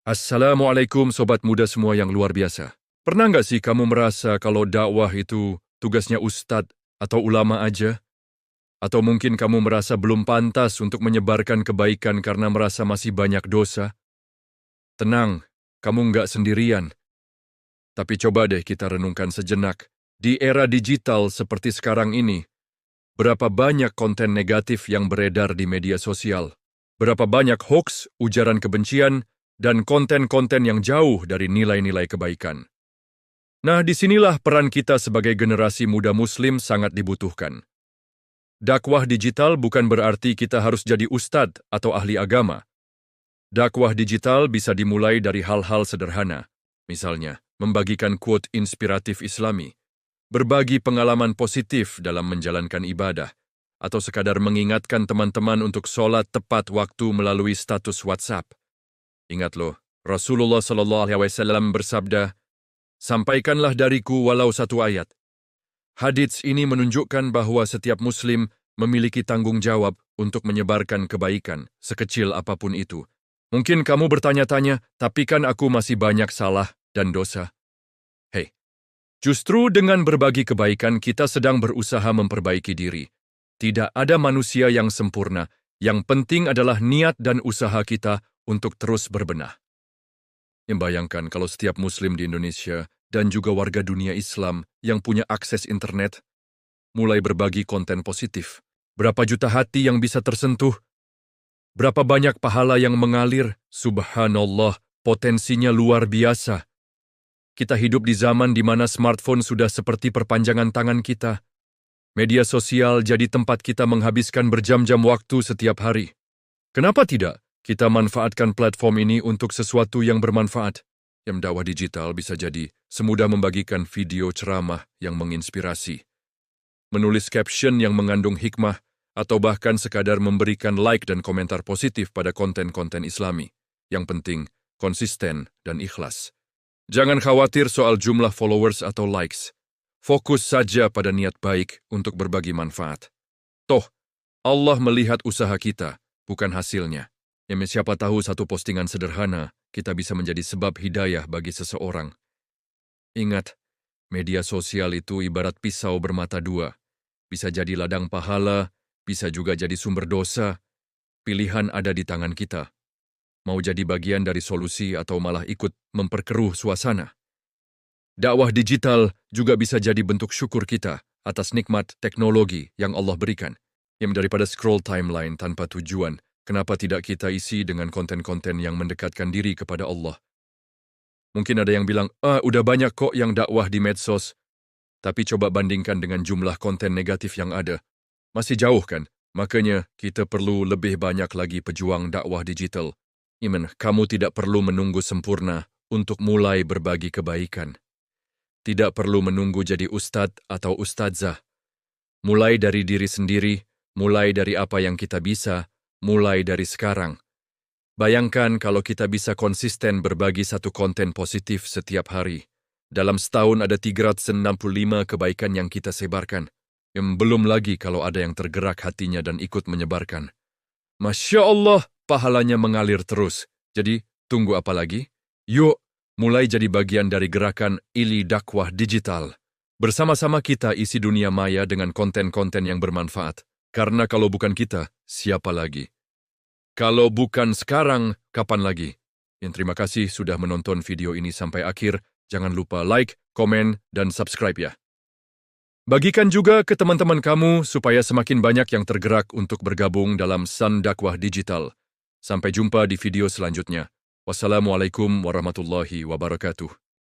Assalamualaikum sobat muda semua yang luar biasa. Pernah nggak sih kamu merasa kalau dakwah itu tugasnya ustadz atau ulama aja? Atau mungkin kamu merasa belum pantas untuk menyebarkan kebaikan karena merasa masih banyak dosa? Tenang, kamu nggak sendirian. Tapi coba deh kita renungkan sejenak. Di era digital seperti sekarang ini, berapa banyak konten negatif yang beredar di media sosial? Berapa banyak hoaks, ujaran kebencian, dan konten-konten yang jauh dari nilai-nilai kebaikan? Nah, disinilah peran kita sebagai generasi muda Muslim sangat dibutuhkan. Dakwah digital bukan berarti kita harus jadi ustadz atau ahli agama. Dakwah digital bisa dimulai dari hal-hal sederhana, misalnya membagikan quote inspiratif Islami, berbagi pengalaman positif dalam menjalankan ibadah, atau sekadar mengingatkan teman-teman untuk sholat tepat waktu melalui status WhatsApp. Ingat loh, Rasulullah SAW bersabda, "Sampaikanlah dariku walau satu ayat." Hadits ini menunjukkan bahwa setiap Muslim memiliki tanggung jawab untuk menyebarkan kebaikan, sekecil apapun itu. Mungkin kamu bertanya-tanya, tapi kan aku masih banyak salah dan dosa. Hei, justru dengan berbagi kebaikan kita sedang berusaha memperbaiki diri. Tidak ada manusia yang sempurna, yang penting adalah niat dan usaha kita untuk terus berbenah. Bayangkan kalau setiap Muslim di Indonesia dan juga warga dunia Islam yang punya akses internet mulai berbagi konten positif. Berapa juta hati yang bisa tersentuh? Berapa banyak pahala yang mengalir? Subhanallah, potensinya luar biasa. Kita hidup di zaman di mana smartphone sudah seperti perpanjangan tangan kita. Media sosial jadi tempat kita menghabiskan berjam-jam waktu setiap hari. Kenapa tidak kita manfaatkan platform ini untuk sesuatu yang bermanfaat? Dakwah digital bisa jadi semudah membagikan video ceramah yang menginspirasi, menulis caption yang mengandung hikmah, atau bahkan sekadar memberikan like dan komentar positif pada konten-konten Islami. Yang penting, konsisten dan ikhlas. Jangan khawatir soal jumlah followers atau likes. Fokus saja pada niat baik untuk berbagi manfaat. Toh, Allah melihat usaha kita, bukan hasilnya. Siapa tahu satu postingan sederhana, kita bisa menjadi sebab hidayah bagi seseorang. Ingat, media sosial itu ibarat pisau bermata dua. Bisa jadi ladang pahala, bisa juga jadi sumber dosa. Pilihan ada di tangan kita. Mau jadi bagian dari solusi atau malah ikut memperkeruh suasana. Dakwah digital juga bisa jadi bentuk syukur kita atas nikmat teknologi yang Allah berikan. Daripada scroll timeline tanpa tujuan, kenapa tidak kita isi dengan konten-konten yang mendekatkan diri kepada Allah? Mungkin ada yang bilang, udah banyak kok yang dakwah di medsos. Tapi coba bandingkan dengan jumlah konten negatif yang ada. Masih jauh kan? Makanya kita perlu lebih banyak lagi pejuang dakwah digital. Kamu tidak perlu menunggu sempurna untuk mulai berbagi kebaikan. Tidak perlu menunggu jadi ustadz atau ustadzah. Mulai dari diri sendiri, mulai dari apa yang kita bisa, mulai dari sekarang. Bayangkan kalau kita bisa konsisten berbagi satu konten positif setiap hari. Dalam setahun ada 365 kebaikan yang kita sebarkan. Belum lagi kalau ada yang tergerak hatinya dan ikut menyebarkan. Masya Allah, pahalanya mengalir terus. Jadi, tunggu apa lagi? Yuk, mulai jadi bagian dari gerakan Ili Dakwah Digital. Bersama-sama kita isi dunia maya dengan konten-konten yang bermanfaat. Karena kalau bukan kita, siapa lagi? Kalau bukan sekarang, kapan lagi? Terima kasih sudah menonton video ini sampai akhir. Jangan lupa like, komen, dan subscribe ya. Bagikan juga ke teman-teman kamu supaya semakin banyak yang tergerak untuk bergabung dalam Sun Dakwah Digital. Sampai jumpa di video selanjutnya. Wassalamualaikum warahmatullahi wabarakatuh.